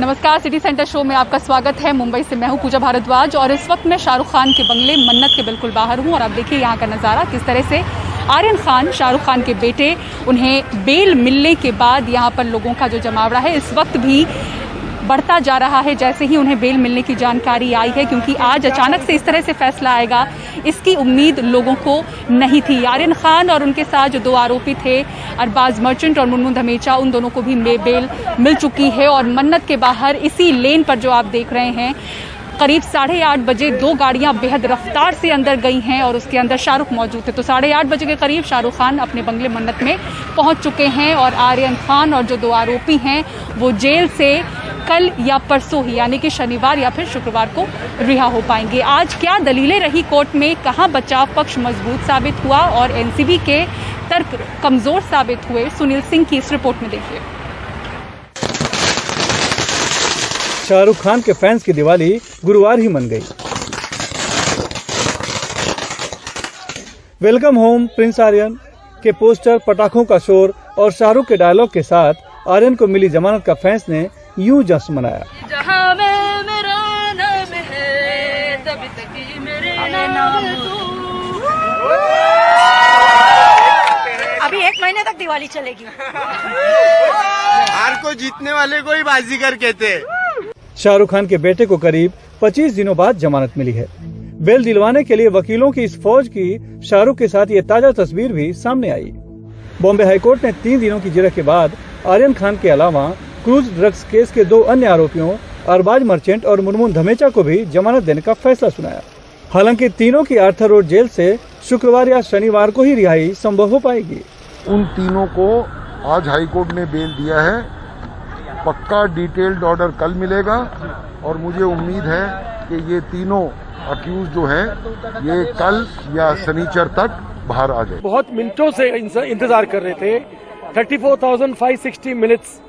नमस्कार, city centre show में आपका स्वागत है। मुंबई से मैं हूं पूजा भारद्वाज और इस वक्त मैं शाहरुख खान के बंगले मन्नत के बिल्कुल बाहर हूं और आप देखिए यहां का नज़ारा किस तरह से आर्यन खान, शाहरुख खान के बेटे, उन्हें बेल मिलने के बाद यहां पर लोगों का जो जमावड़ा है इस वक्त भी बढ़ता जा रहा है जैसे ही उन्हें बेल मिलने की जानकारी आई है, क्योंकि आज अचानक से इस तरह से फैसला आएगा इसकी उम्मीद लोगों को नहीं थी। आर्यन खान और उनके साथ जो 2 आरोपी थे, अरबाज मर्चेंट और मुनमुन धमेचा, उन दोनों को भी बेल मिल चुकी है और मन्नत के बाहर इसी लेन पर जो आप देख रहे हैं करीब 8:30 बजे 2 गाड़ियां बेहद रफ्तार से अंदर गई हैं और उसके अंदर शाहरुख मौजूद थे। तो 8:30 बजे के करीब शाहरुख खान अपने बंगले मन्नत में पहुंच चुके हैं और आर्यन खान और जो 2 आरोपी हैं वो जेल से कल या परसों ही यानी कि शनिवार या फिर शुक्रवार को रिहा हो पाएंगे। आज क्या दलीलें रही कोर्ट में, कहां बचाव पक्ष मजबूत साबित हुआ और एनसीबी के तर्क कमजोर साबित हुए, सुनील सिंह की इस रिपोर्ट में देखिए। शाहरुख खान के फैंस की दिवाली गुरुवार ही मन गई। वेलकम होम प्रिंस आर्यन के पोस्टर, पटाखों का शोर और शाहरुख के डायलॉग के साथ आर्यन को मिली जमानत का फैंस ने यूं जश्न मनाया। जहां में मेरा नाम है तभी तक ही मेरे नाम अभी 1 महीने तक दिवाली चलेगी। हार को जीतने वाले को ही बाजीगर कहते हैं। शाहरुख खान के बेटे को करीब 25 दिनों बाद जमानत मिली है। बेल दिलवाने के लिए वकीलों की इस फौज की शाहरुख के साथ ये ताजा तस्वीर भी सामने आई। बॉम्बे हाईकोर्ट ने 3 दिनों की जिरह के बाद आर्यन खान के अलावा क्रूज ड्रग्स केस के 2 अन्य आरोपियों अरबाज मर्चेंट और मुनमुन धमेचा को भी जमानत देने का फैसला सुनाया। हालांकि तीनों की आर्थर रोड जेल से शुक्रवार या शनिवार को ही रिहाई संभव हो पाएगी। उन तीनों को आज हाईकोर्ट ने बेल दिया है। पक्का डिटेल्ड ऑर्डर कल मिलेगा और मुझे उम्मीद है कि ये तीनों अक्यूज जो हैं ये कल या शनिचर तक बाहर आ जाए। बहुत मिनटों से इंतजार कर रहे थे। 34,560 मिनट्स।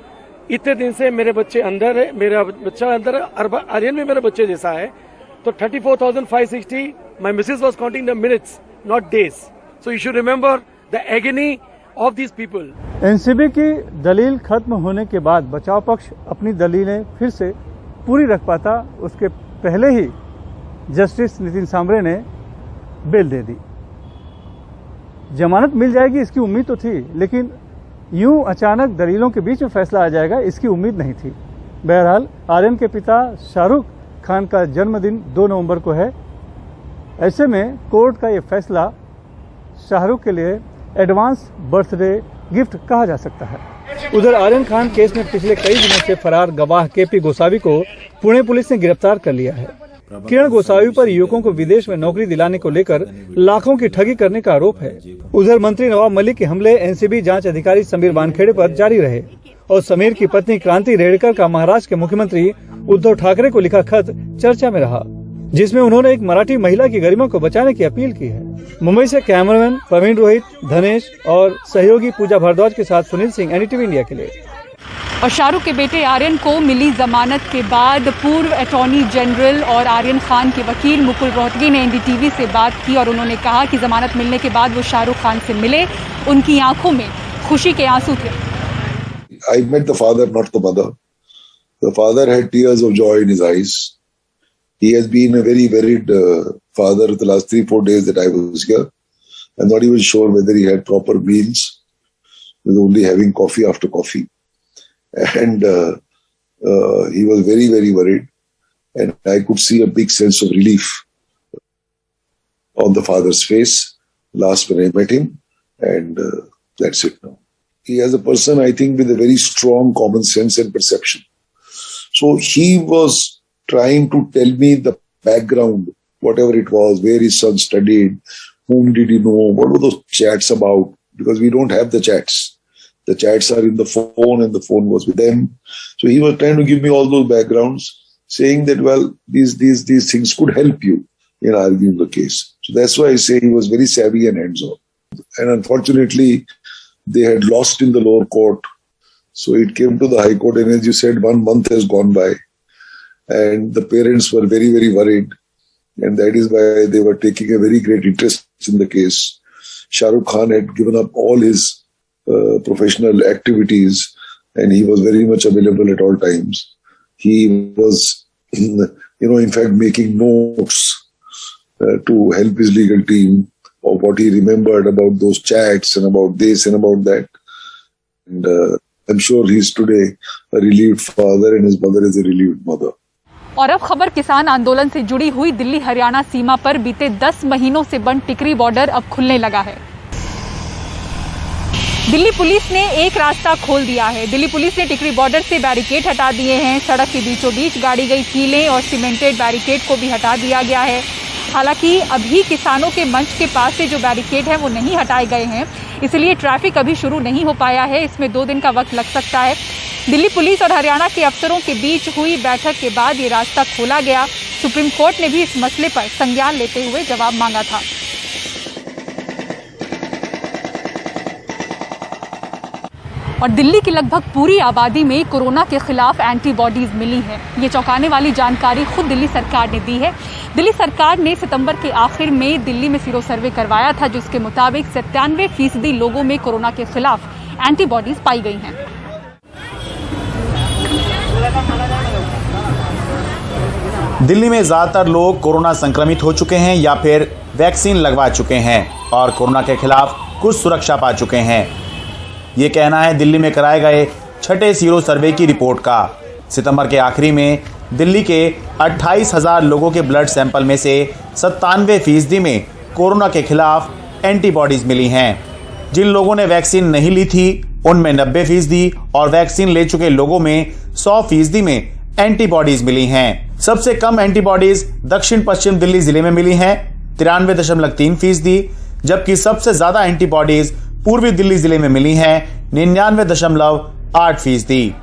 इतने दिन से मेरे बच्चे अंदर है, मेरा बच्चा अंदर है, आर्यन भी मेरे बच्चे जैसा है। तो 34,560, my Mrs was counting the minutes not days. So you should remember the agony of these people. NCB की दलील खत्म होने के बाद बचाव पक्ष अपनी दलीलें फिर से पूरी रख पाता, उसके पहले ही जस्टिस नितिन सांबरे ने बेल दे दी। जमानत मिल जाएगी इसकी उम्मीद तो थी, लेकिन यूं अचानक दलीलों के बीच में फैसला आ जाएगा इसकी उम्मीद नहीं थी। बहरहाल आर्यन के पिता शाहरुख खान का जन्मदिन 2 नवंबर को है। ऐसे में कोर्ट का ये फैसला शाहरुख के लिए एडवांस बर्थडे गिफ्ट कहा जा सकता है। उधर आर्यन खान केस में पिछले कई दिनों से फरार गवाह केपी गोसावी को पुणे पुलिस ने गिरफ्तार कर लिया है। किरण गोसावी पर युवकों को विदेश में नौकरी दिलाने को लेकर लाखों की ठगी करने का आरोप है। उधर मंत्री नवाब मलिक के हमले एनसीबी जांच अधिकारी समीर वानखेड़े पर जारी रहे और समीर की पत्नी क्रांति रेडकर का महाराष्ट्र के मुख्यमंत्री उद्धव ठाकरे को लिखा खत चर्चा में रहा, जिसमें उन्होंने एक मराठी महिला की गरिमा को बचाने की अपील की है। मुंबई से कैमरामैन प्रवीण रोहित, धनेश और सहयोगी पूजा भारद्वाज के साथ सुनील सिंह, एनडीटीवी इंडिया के लिए। और शाहरुख के बेटे आर्यन को मिली जमानत के बाद पूर्व अटॉर्नी जनरल और आर्यन खान के वकील मुकुल रोहतगी ने एनडीटीवी से बात की और उन्होंने कहा कि जमानत मिलने के बाद वो शाहरुख खान से मिले, उनकी आंखों में खुशी के आंसू थे। I met the father, not the mother. The father had tears of joy in his eyes. He has been a very worried father the last 3-4 days that I was here. I'm not even sure whether he had proper meals. He was only having coffee after coffee. And he was very, very worried. And I could see a big sense of relief on the father's face last when I met him. And that's it now. He is a person, I think, with a very strong common sense and perception. So he was trying to tell me the background, whatever it was, where his son studied, whom did he know, what were those chats about, because we don't have the chats. The chats are in the phone and the phone was with them. So he was trying to give me all those backgrounds, saying that, well, these things could help you in arguing the case. So that's why I say he was very savvy and hands-on. And unfortunately, they had lost in the lower court. So it came to the High Court, and as you said, 1 month has gone by. And the parents were very, very worried. And that is why they were taking a very great interest in the case. Shahrukh Khan had given up all his professional activities and he was very much available at all times. he was, in fact, making notes to help his legal team of what he remembered about those chats and about this and about that. And I'm sure he's today a relieved father and his mother is a relieved mother. और अब खबर किसान आंदोलन से जुड़ी हुई। दिल्ली हरियाणा सीमा पर बीते 10 महीनों से बंद टिकरी बॉर्डर अब खुलने लगा है। दिल्ली पुलिस ने एक रास्ता खोल दिया है। दिल्ली पुलिस ने टिकरी बॉर्डर से बैरिकेड हटा दिए हैं। सड़क के बीचों बीच गाड़ी गई कीलें और सीमेंटेड बैरिकेड को भी हटा दिया गया है। हालांकि अभी किसानों के मंच के पास से जो बैरिकेड है वो नहीं हटाए गए हैं, इसलिए ट्रैफिक अभी शुरू नहीं हो पाया है। इसमें 2 दिन का वक्त लग सकता है। दिल्ली पुलिस और हरियाणा के अफसरों के बीच हुई बैठक के बाद ये रास्ता खोला गया। सुप्रीम कोर्ट ने भी इस मसले पर संज्ञान लेते हुए जवाब मांगा था। और दिल्ली की लगभग पूरी आबादी में कोरोना के खिलाफ एंटीबॉडीज मिली हैं। ये चौंकाने वाली जानकारी खुद दिल्ली सरकार ने दी है। दिल्ली सरकार ने सितंबर के आखिर में दिल्ली में सीरो सर्वे करवाया था, जिसके मुताबिक 97% लोगों में कोरोना के खिलाफ एंटीबॉडीज पाई गई हैं। दिल्ली में ज्यादातर लोग कोरोना संक्रमित हो चुके हैं या फिर वैक्सीन लगवा चुके हैं और कोरोना के खिलाफ कुछ सुरक्षा पा चुके हैं। ये कहना है दिल्ली में कराए गए छठे सीरो सर्वे की रिपोर्ट का। सितंबर के आखिरी में दिल्ली के 28,000 लोगों के ब्लड सैंपल में से 97% में कोरोना के खिलाफ एंटीबॉडीज मिली हैं। जिन लोगों ने वैक्सीन नहीं ली थी उनमें 90% और वैक्सीन ले चुके लोगों में 100% में एंटीबॉडीज मिली हैं। सबसे कम एंटीबॉडीज दक्षिण पश्चिम दिल्ली जिले में मिली हैं 93.3%, जबकि सबसे ज्यादा एंटीबॉडीज पूर्वी दिल्ली जिले में मिली हैं 99.8%।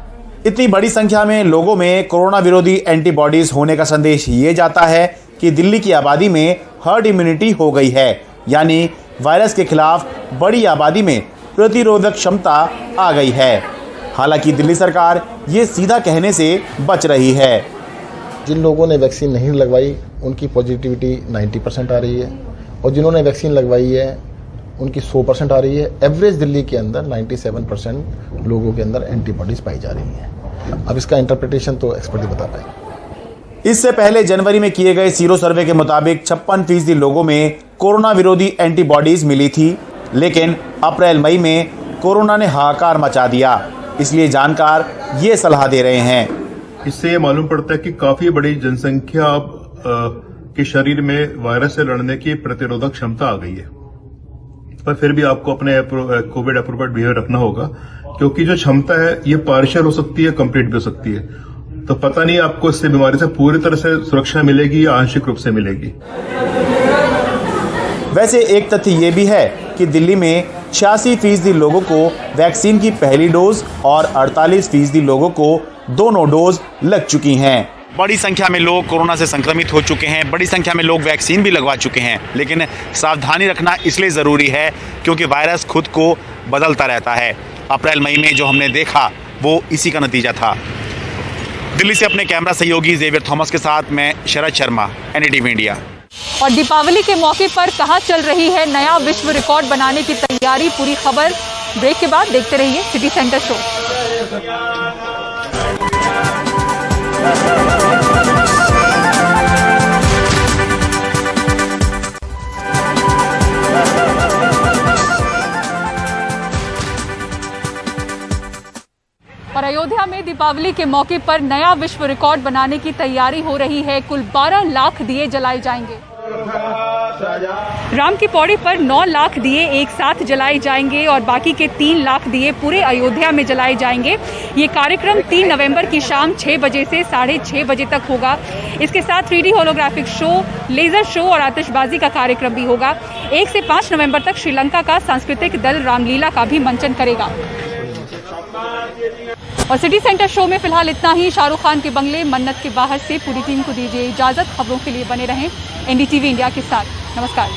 इतनी बड़ी संख्या में लोगों में कोरोना विरोधी एंटीबॉडीज होने का संदेश ये जाता है कि दिल्ली की आबादी में हर्ड इम्यूनिटी हो गई है, यानी वायरस के खिलाफ बड़ी आबादी में प्रतिरोधक क्षमता आ गई है। हालांकि दिल्ली सरकार ये सीधा कहने से बच रही है। जिन लोगों ने वैक्सीन नहीं लगवाई उनकी पॉजिटिविटी 90% आ रही है और जिन्होंने वैक्सीन लगवाई है उनकी 100% आ रही है। एवरेज दिल्ली के अंदर 97% लोगों के अंदर एंटीबॉडीज पाई जा रही हैं। अब इसका इंटरप्रिटेशन तो एक्सपर्ट ही बता पाएंगे। इससे पहले जनवरी में किए गए सीरो सर्वे के मुताबिक 56% लोगों में कोरोना विरोधी एंटीबॉडीज मिली थी, लेकिन अप्रैल मई में कोरोना ने हाहाकार मचा दिया। इसलिए जानकार ये सलाह दे रहे हैं। इससे ये मालूम पड़ता है कि काफी बड़ी जनसंख्या के शरीर में वायरस से लड़ने की प्रतिरोधक क्षमता आ गई है, पर फिर भी आपको अपने कोविड अप्रोप्रिएट बिहेवियर रखना होगा, क्योंकि जो क्षमता है ये पार्शियल हो सकती है, कंप्लीट भी हो सकती है। तो पता नहीं आपको इससे बीमारी से पूरी तरह से सुरक्षा मिलेगी या आंशिक रूप से मिलेगी। वैसे एक तथ्य ये भी है कि दिल्ली में 86% लोगों को वैक्सीन की पहली डोज और 48% लोगों को दोनों डोज लग चुकी हैं। बड़ी संख्या में लोग कोरोना से संक्रमित हो चुके हैं, बड़ी संख्या में लोग वैक्सीन भी लगवा चुके हैं, लेकिन सावधानी रखना इसलिए ज़रूरी है क्योंकि वायरस खुद को बदलता रहता है। अप्रैल मई में जो हमने देखा वो इसी का नतीजा था। दिल्ली से अपने कैमरा सहयोगी जेवियर थॉमस के साथ मैं शरद शर्मा, NDTV इंडिया। और दीपावली के मौके पर कहां चल रही है नया विश्व रिकॉर्ड बनाने की तैयारी, पूरी खबर ब्रेक के बाद देखते रहिए सिटी सेंटर शो। और अयोध्या में दीपावली के मौके पर नया विश्व रिकॉर्ड बनाने की तैयारी हो रही है। कुल 12 लाख दिए जलाए जाएंगे। राम की पौड़ी पर 9 लाख दिए एक साथ जलाए जाएंगे और बाकी के 3 लाख दिए पूरे अयोध्या में जलाए जाएंगे। ये कार्यक्रम 3 नवंबर की शाम 6 बजे से 6:30 बजे तक होगा। इसके साथ 3D holographic show, laser show और आतिशबाजी का कार्यक्रम भी होगा। 1 से 5 नवंबर तक श्रीलंका का सांस्कृतिक दल रामलीला का भी मंचन करेगा। और सिटी सेंटर शो में फिलहाल इतना ही। शाहरुख खान के बंगले मन्नत के बाहर से पूरी टीम को दीजिए इजाजत। खबरों के लिए बने रहें NDTV इंडिया के साथ। नमस्कार।